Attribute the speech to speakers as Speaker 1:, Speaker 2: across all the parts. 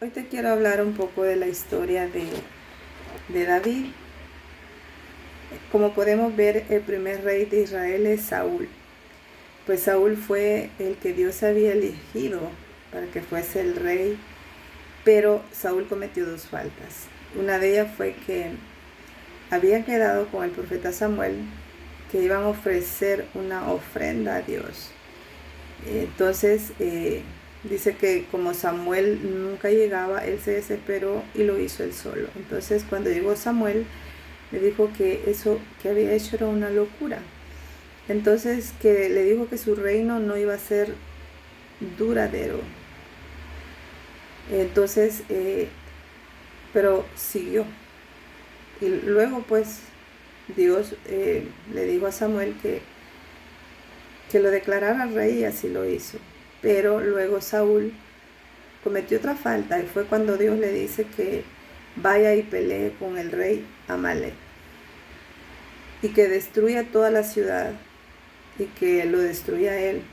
Speaker 1: Hoy te quiero hablar un poco de la historia de David. Como podemos ver, el primer rey de Israel es Saúl. Pues Saúl fue el que Dios había elegido para que fuese el rey, pero Saúl cometió dos faltas. Una de ellas fue que había quedado con el profeta Samuel que iban a ofrecer una ofrenda a Dios. Entonces, dice que como Samuel nunca llegaba, él se desesperó y lo hizo él solo. Entonces, cuando llegó Samuel, le dijo que eso que había hecho era una locura. Entonces, que le dijo que su reino no iba a ser duradero. Entonces, pero siguió. Y luego, pues, Dios le dijo a Samuel que lo declarara rey, y así lo hizo. Pero luego Saúl cometió otra falta y fue cuando Dios le dice que vaya y pelee con el rey Amalek y que destruya toda la ciudad y que lo destruya él.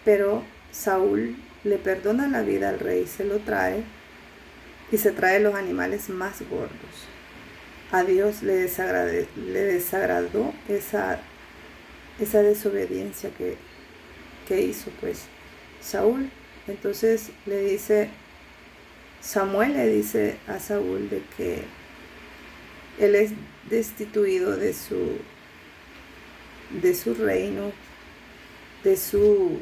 Speaker 1: Pero Saúl le perdona la vida al rey, se lo trae y se trae los animales más gordos. A Dios le desagradó esa desobediencia que hizo pues Saúl. Entonces Samuel le dice a Saúl de que él es destituido de su reino, de su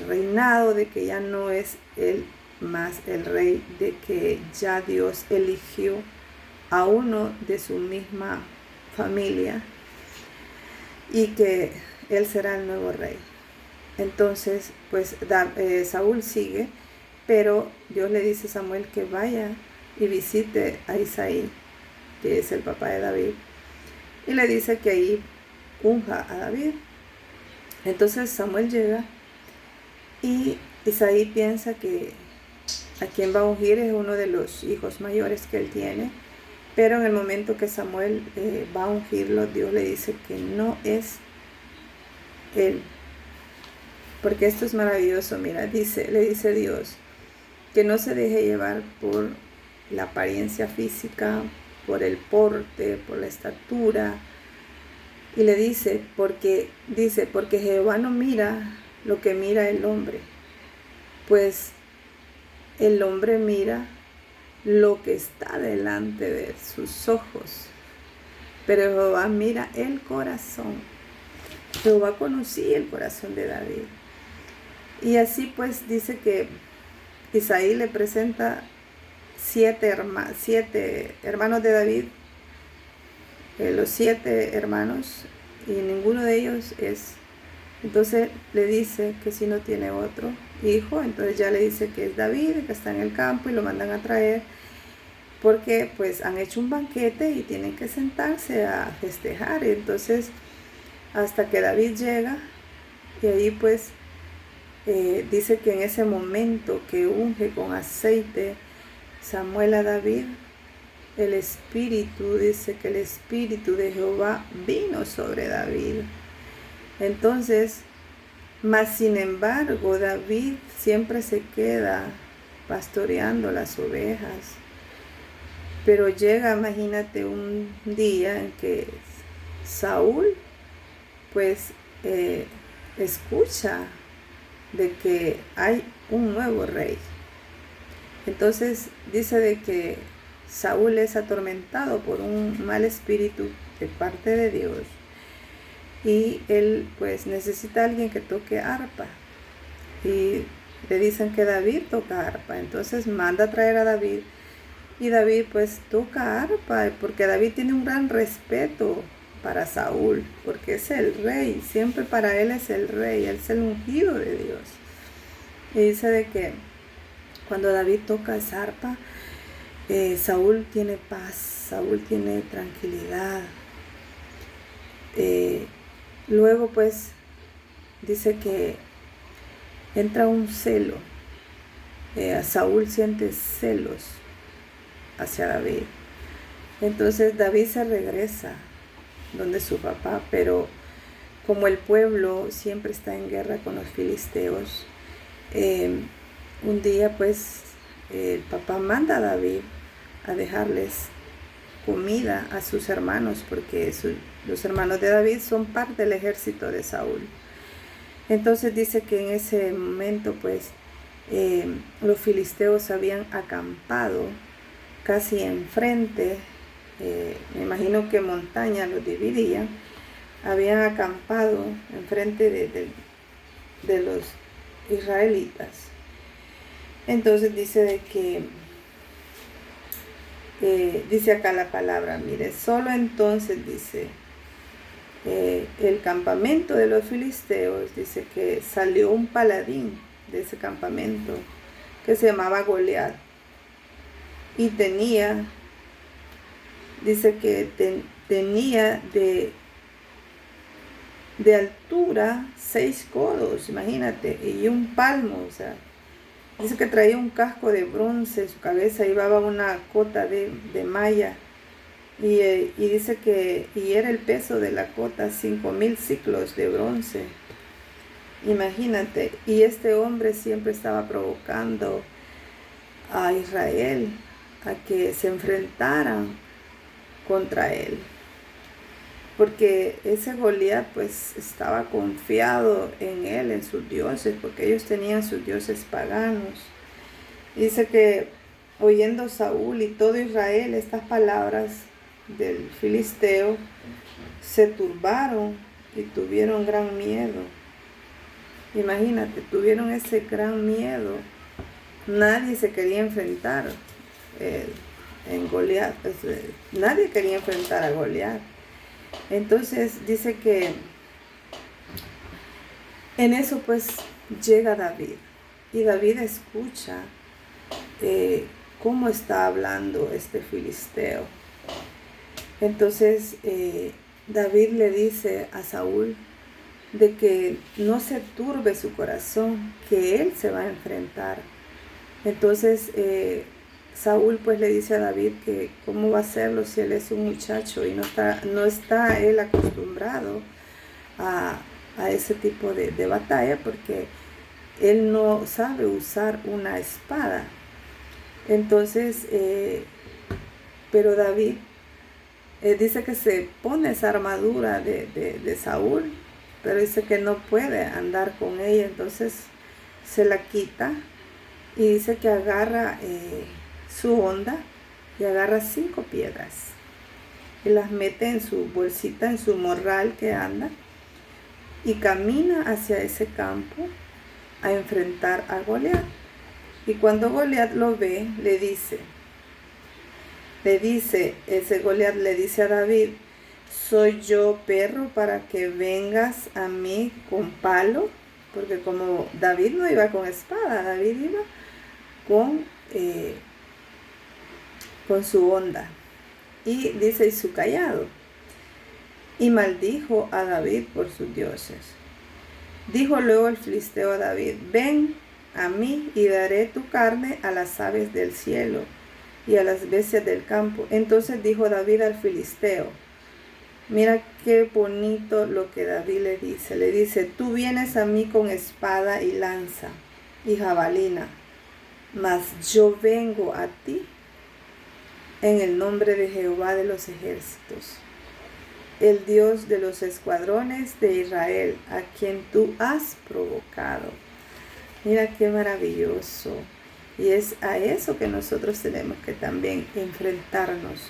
Speaker 1: reinado, de que ya no es él más el rey, de que ya Dios eligió a uno de su misma familia y que él será el nuevo rey. Entonces, pues Saúl sigue, pero Dios le dice a Samuel que vaya y visite a Isaí, que es el papá de David, y le dice que ahí unja a David. Entonces Samuel llega y Isaí piensa que a quien va a ungir es uno de los hijos mayores que él tiene, pero en el momento que Samuel va a ungirlo, Dios le dice que no es él. Porque esto es maravilloso, mira, le dice Dios que no se deje llevar por la apariencia física, por el porte, por la estatura. Y le dice, porque Jehová no mira lo que mira el hombre, pues el hombre mira lo que está delante de sus ojos, pero Jehová mira el corazón. Jehová conocía el corazón de David. Y así pues dice que Isaí le presenta siete hermanos de David, los 7 hermanos, y ninguno de ellos es. Entonces le dice que si no tiene otro hijo, entonces ya le dice que es David, que está en el campo, y lo mandan a traer porque pues han hecho un banquete y tienen que sentarse a festejar. Entonces hasta que David llega, y ahí pues dice que en ese momento que unge con aceite Samuel a David, dice que el Espíritu de Jehová vino sobre David. Entonces, mas sin embargo, David siempre se queda pastoreando las ovejas. Pero llega, imagínate, un día en que Saúl pues escucha de que hay un nuevo rey. Entonces dice de que Saúl es atormentado por un mal espíritu de parte de Dios, y él pues necesita a alguien que toque arpa, y le dicen que David toca arpa. Entonces manda a traer a David, y David pues toca arpa, porque David tiene un gran respeto para Saúl, porque es el rey, siempre para él es el rey, él es el ungido de Dios. Y dice de que cuando David toca esa arpa, Saúl tiene paz, Saúl tiene tranquilidad. Luego pues dice que entra un celo, Saúl siente celos hacia David. Entonces David se regresa donde su papá, pero como el pueblo siempre está en guerra con los filisteos, un día pues el papá manda a David a dejarles comida a sus hermanos, porque los hermanos de David son parte del ejército de Saúl. Entonces dice que en ese momento pues los filisteos habían acampado casi enfrente, me imagino que montaña los dividían, habían acampado enfrente de los israelitas. Entonces dice de que dice acá la palabra, mire, solo entonces dice el campamento de los filisteos, dice que salió un paladín de ese campamento que se llamaba Goliat y dice que tenía de altura 6 codos, imagínate, y un palmo, o sea, dice que traía un casco de bronce, su cabeza llevaba una cota de malla, y dice que era el peso de la cota 5,000 ciclos de bronce. Imagínate, y este hombre siempre estaba provocando a Israel a que se enfrentaran contra él, porque ese Goliat pues estaba confiado en él, en sus dioses, porque ellos tenían sus dioses paganos. Dice que oyendo Saúl y todo Israel estas palabras del filisteo, se turbaron y tuvieron gran miedo. Imagínate, tuvieron ese gran miedo. Nadie se quería enfrentar en Goliat, nadie quería enfrentar a Goliat. Entonces dice que en eso pues llega David, y David escucha cómo está hablando este filisteo. Entonces David le dice a Saúl de que no se turbe su corazón, que él se va a enfrentar. Entonces Saúl pues le dice a David que cómo va a hacerlo si él es un muchacho y no está él acostumbrado a ese tipo de batalla, porque él no sabe usar una espada. Entonces, pero David dice que se pone esa armadura de Saúl, pero dice que no puede andar con ella, entonces se la quita y dice que agarra su honda y agarra 5 piedras y las mete en su bolsita, en su morral que anda, y camina hacia ese campo a enfrentar a Goliat. Y cuando Goliat lo ve, le dice, ese Goliat le dice a David: ¿soy yo perro para que vengas a mí con palo? Porque como David no iba con espada, David iba con su honda. Y dice, y su cayado. Y maldijo a David por sus dioses. Dijo luego el filisteo a David: ven a mí y daré tu carne a las aves del cielo y a las bestias del campo. Entonces dijo David al filisteo, mira qué bonito lo que David le dice, tú vienes a mí con espada y lanza y jabalina, mas yo vengo a ti en el nombre de Jehová de los ejércitos, el Dios de los escuadrones de Israel, a quien tú has provocado. Mira qué maravilloso. Y es a eso que nosotros tenemos que también enfrentarnos.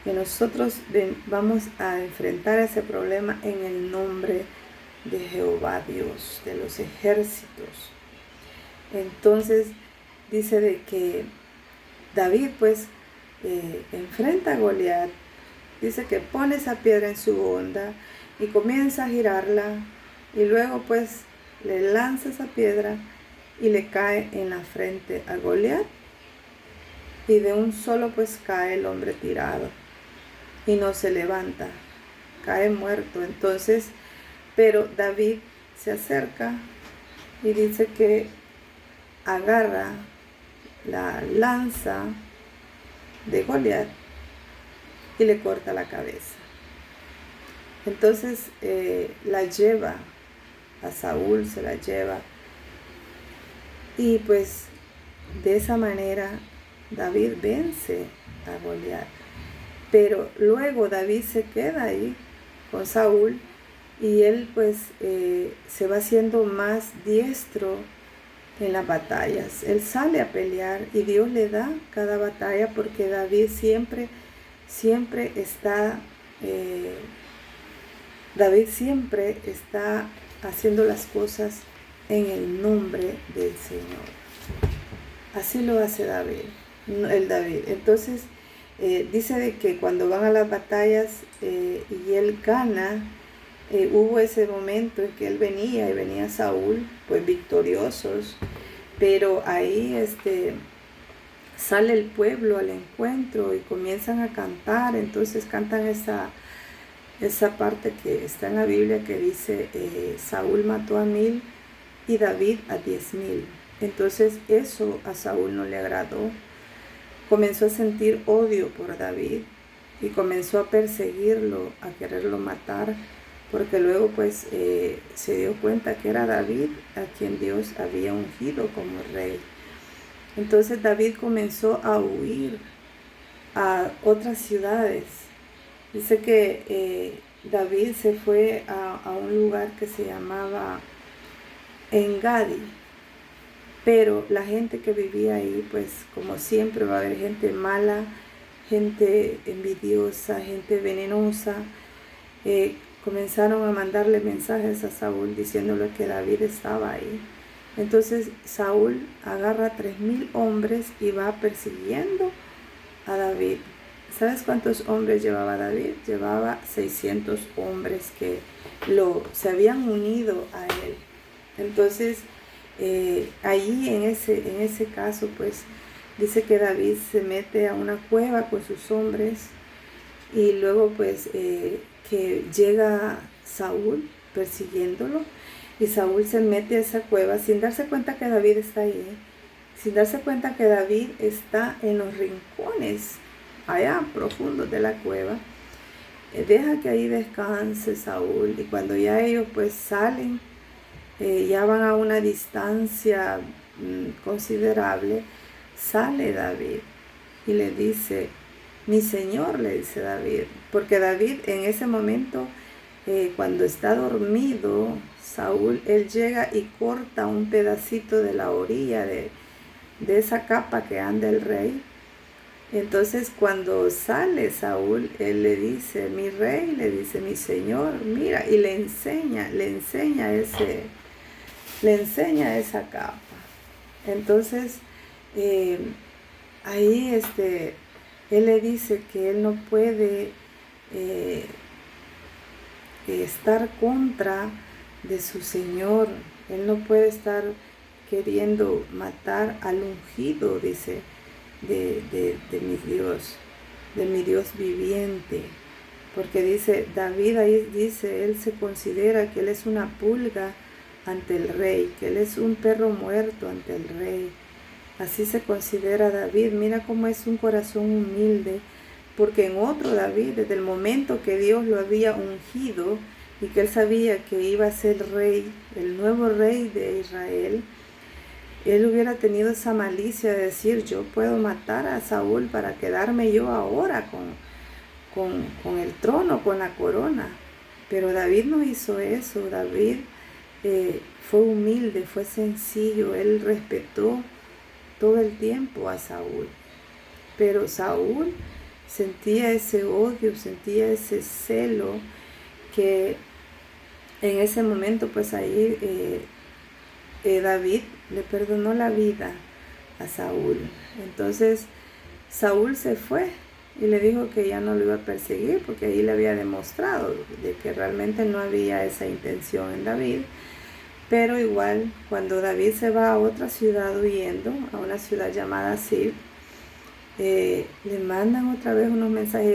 Speaker 1: Que nosotros vamos a enfrentar ese problema en el nombre de Jehová Dios, de los ejércitos. Entonces dice de que David pues enfrenta a Goliat. Dice que pone esa piedra en su honda y comienza a girarla, y luego pues le lanza esa piedra y le cae en la frente a Goliat, y de un solo pues cae el hombre tirado y no se levanta, cae muerto. Entonces, pero David se acerca y dice que agarra la lanza de Goliat y le corta la cabeza. Entonces la lleva a Saúl, se la lleva, y pues de esa manera David vence a Goliat. Pero luego David se queda ahí con Saúl y él pues se va haciendo más diestro en las batallas. Él sale a pelear y Dios le da cada batalla porque David siempre está haciendo las cosas en el nombre del Señor. Así lo hace David. Entonces dice de que cuando van a las batallas y él gana, hubo ese momento en que él venía Saúl, pues victoriosos, pero ahí sale el pueblo al encuentro y comienzan a cantar. Entonces cantan esa parte que está en la Biblia que dice Saúl mató a 1000 y David a 10,000. Entonces eso a Saúl no le agradó. Comenzó a sentir odio por David y comenzó a perseguirlo, a quererlo matar, porque luego pues se dio cuenta que era David a quien Dios había ungido como rey. Entonces David comenzó a huir a otras ciudades. Dice que David se fue a un lugar que se llamaba Engadi, pero la gente que vivía ahí, pues como siempre va a haber gente mala, gente envidiosa, gente venenosa. Comenzaron a mandarle mensajes a Saúl diciéndole que David estaba ahí. Entonces Saúl agarra 3,000 hombres y va persiguiendo a David. ¿Sabes cuántos hombres llevaba David? Llevaba 600 hombres que se habían unido a él. Entonces allí en ese caso pues dice que David se mete a una cueva con sus hombres y luego pues que llega Saúl persiguiéndolo y Saúl se mete a esa cueva sin darse cuenta que David está ahí, sin darse cuenta que David está en los rincones allá profundos de la cueva. Deja que ahí descanse Saúl y cuando ya ellos pues salen, ya van a una distancia considerable, sale David y le dice, mi señor, le dice David, porque David en ese momento, cuando está dormido, Saúl, él llega y corta un pedacito de la orilla de esa capa que anda el rey. Entonces cuando sale Saúl, él le dice, mi rey, le dice, mi señor, mira, y le enseña esa capa. Entonces ahí él le dice que él no puede estar contra de su Señor. Él no puede estar queriendo matar al ungido, dice, de mi Dios viviente. Porque dice, David ahí dice, él se considera que él es una pulga ante el rey, que él es un perro muerto ante el rey. Así se considera David. Mira cómo es un corazón humilde, porque en otro David, desde el momento que Dios lo había ungido y que él sabía que iba a ser rey, el nuevo rey de Israel, él hubiera tenido esa malicia de decir, yo puedo matar a Saúl para quedarme yo ahora con el trono, con la corona. Pero David no hizo eso. David fue humilde, fue sencillo, él respetó todo el tiempo a Saúl. Pero Saúl sentía ese odio, sentía ese celo, que en ese momento pues ahí David le perdonó la vida a Saúl. Entonces Saúl se fue y le dijo que ya no lo iba a perseguir, porque ahí le había demostrado de que realmente no había esa intención en David. Pero igual, cuando David se va a otra ciudad huyendo, a una ciudad llamada Zib, le mandan otra vez unos mensajes